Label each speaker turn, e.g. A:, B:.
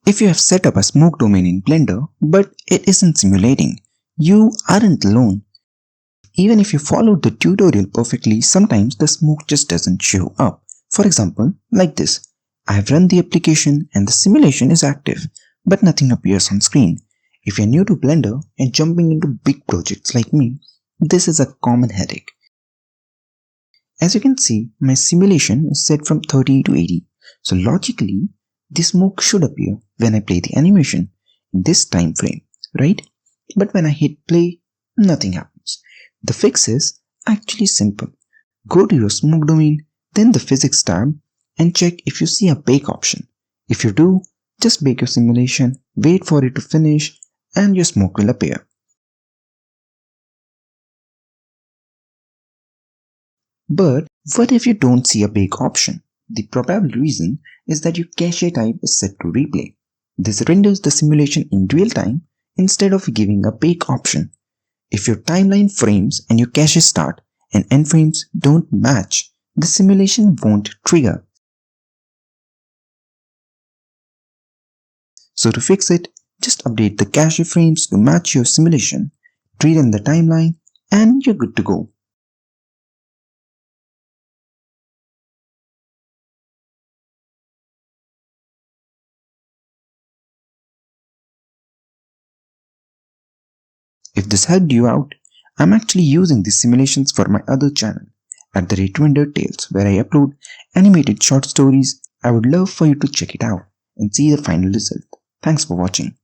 A: If you have set up a smoke domain in Blender, but it isn't simulating, you aren't alone. Even if you followed the tutorial perfectly, sometimes the smoke just doesn't show up. For example, like this. I have run the application and the simulation is active, but nothing appears on screen. If you're new to Blender and jumping into big projects like me, this is a common headache. As you can see, my simulation is set from 30 to 80, so logically, the smoke should appear when I play the animation in this time frame, right? But when I hit play, nothing happens. The fix is actually simple. Go to your smoke domain, then the physics tab, and check if you see a bake option. If you do, just bake your simulation, wait for it to finish, and your smoke will appear. But what if you don't see a bake option? The probable reason is that your cache type is set to replay. This renders the simulation in real time instead of giving a bake option. If your timeline frames and your cache start and end frames don't match, the simulation won't trigger. So to fix it, just update the cache frames to match your simulation, rerun the timeline, and you're good to go. If this helped you out, I'm actually using these simulations for my other channel, @RenderTales, where I upload animated short stories. I would love for you to check it out and see the final result. Thanks for watching.